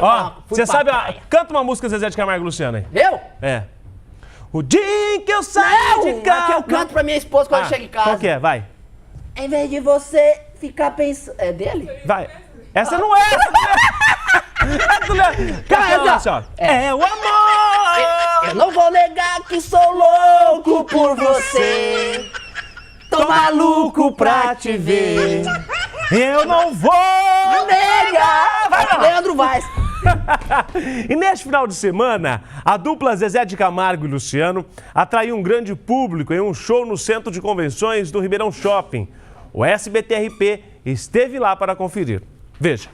Ó, você sabe, canta uma música Zezé de Camargo e Luciano aí. Eu? É. O dia em que eu saio de casa... que eu canto pra minha esposa quando chega em casa. Qual que é? Vai. Em vez de você ficar pensando... É dele? Vai. Essa não é! Cara, assim, ó. É o amor! Eu não vou negar que sou louco por você. Tô maluco pra te ver. Eu não vou negar! Vai, Leandro Vaz. E neste final de semana, a dupla Zezé de Camargo e Luciano atraiu um grande público em um show no Centro de Convenções do Ribeirão Shopping. O SBT-RP esteve lá para conferir. Veja.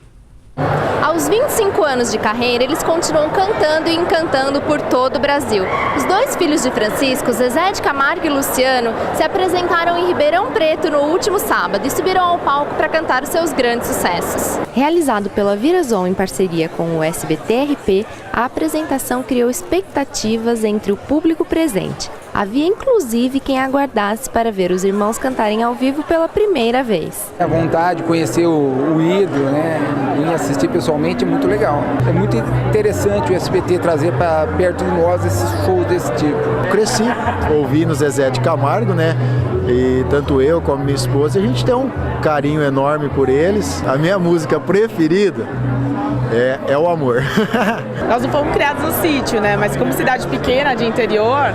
Aos 25 anos de carreira, eles continuam cantando e encantando por todo o Brasil. Os dois filhos de Francisco, Zezé de Camargo e Luciano, se apresentaram em Ribeirão Preto no último sábado e subiram ao palco para cantar os seus grandes sucessos. Realizado pela Virazon em parceria com o SBT-RP, a apresentação criou expectativas entre o público presente. Havia inclusive quem aguardasse para ver os irmãos cantarem ao vivo pela primeira vez. A vontade de conhecer o ídolo, né, e assistir pessoalmente é muito legal. É muito interessante o SBT trazer para perto de nós esses shows desse tipo. Cresci ouvindo Zezé de Camargo, né? E tanto eu como minha esposa, a gente tem um carinho enorme por eles. A minha música preferida é o amor. Nós não fomos criados no sítio, né? Mas como cidade pequena, de interior,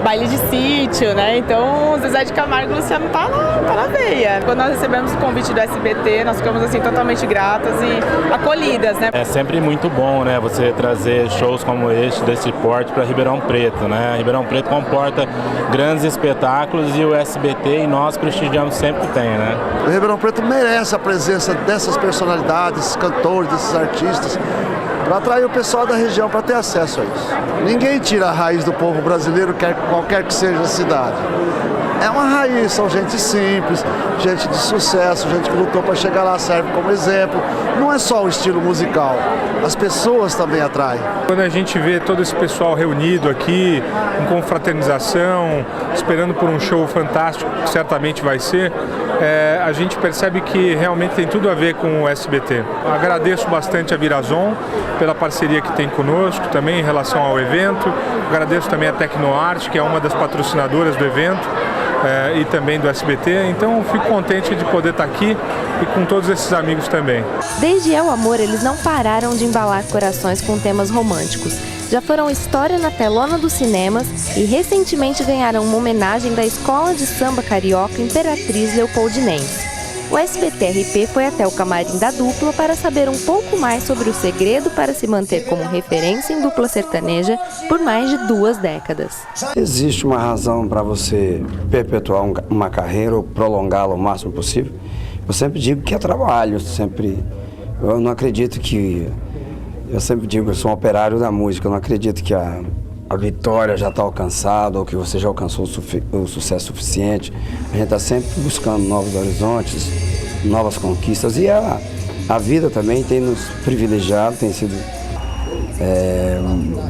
baile de sítio, né? Então o Zezé de Camargo e Luciano tá na veia. Quando nós recebemos o convite do SBT, nós ficamos assim totalmente gratas e acolhidas, né? É sempre muito bom, né? Você trazer shows como este, desse porte, para Ribeirão Preto, né? Ribeirão Preto comporta grandes espetáculos e o SBT e nós prestigiamos sempre que tem, né? O Ribeirão Preto merece a presença dessas personalidades, cantores, desses artistas, para atrair o pessoal da região para ter acesso a isso. Ninguém tira a raiz do povo brasileiro, qualquer que seja a cidade. É uma raiz, são gente simples, gente de sucesso, gente que lutou para chegar lá, serve como exemplo. Não é só o estilo musical, as pessoas também atraem. Quando a gente vê todo esse pessoal reunido aqui, em confraternização, esperando por um show fantástico, que certamente vai ser, a gente percebe que realmente tem tudo a ver com o SBT. Agradeço bastante a Virazon pela parceria que tem conosco, também em relação ao evento. Agradeço também a Tecnoarte, que é uma das patrocinadoras do evento. E também do SBT, então fico contente de poder estar aqui e com todos esses amigos também. Desde É o Amor, eles não pararam de embalar corações com temas românticos. Já foram história na telona dos cinemas e recentemente ganharam uma homenagem da Escola de Samba Carioca Imperatriz Leopoldinense. O SBT-RP foi até o camarim da dupla para saber um pouco mais sobre o segredo para se manter como referência em dupla sertaneja por mais de 2 décadas. Existe uma razão para você perpetuar uma carreira ou prolongá-la o máximo possível? Eu sempre digo que é trabalho, eu não acredito que... Eu sempre digo que eu sou um operário da música, eu não acredito que a vitória já está alcançada ou que você já alcançou o sucesso suficiente. A gente está sempre buscando novos horizontes, novas conquistas e a vida também tem nos privilegiado, tem sido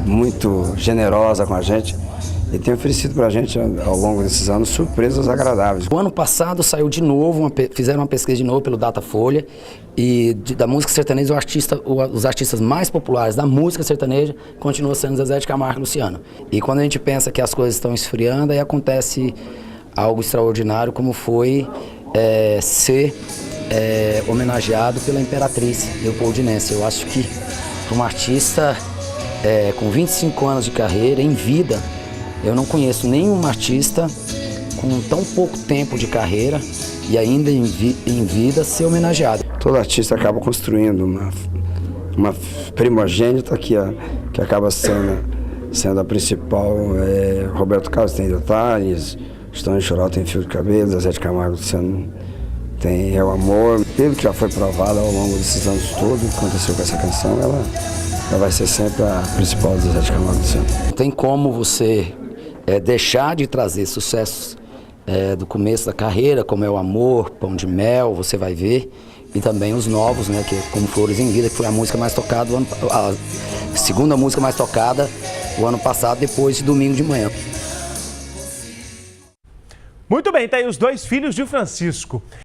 muito generosa com a gente e tem oferecido para a gente ao longo desses anos surpresas agradáveis. O ano passado saiu de novo, fizeram uma pesquisa de novo pelo Datafolha e da música sertaneja os artistas mais populares da música sertaneja continuam sendo Zezé de Camargo e Luciano. E quando a gente pensa que as coisas estão esfriando, aí acontece algo extraordinário como foi ser homenageado pela Imperatriz Leopoldinense. Eu acho que para um artista com 25 anos de carreira, em vida, eu não conheço nenhum artista com tão pouco tempo de carreira e ainda em vida ser homenageado. Todo artista acaba construindo uma primogênita que acaba sendo a principal. Roberto Carlos tem detalhes, Estão de Choró tem Fio de Cabelo, Zezé de Camargo e Luciano tem É o Amor. Pelo que já foi provado ao longo desses anos todos, o que aconteceu com essa canção, ela vai ser sempre a principal do Zezé de Camargo e Luciano. Não tem como você deixar de trazer sucessos do começo da carreira, como É o Amor, Pão de Mel, você vai ver, e também os novos, né, que como Flores em Vida, que foi a música mais tocada, a segunda música mais tocada o ano passado, depois de Domingo de Manhã. Muito bem, tá aí os 2 filhos de Francisco.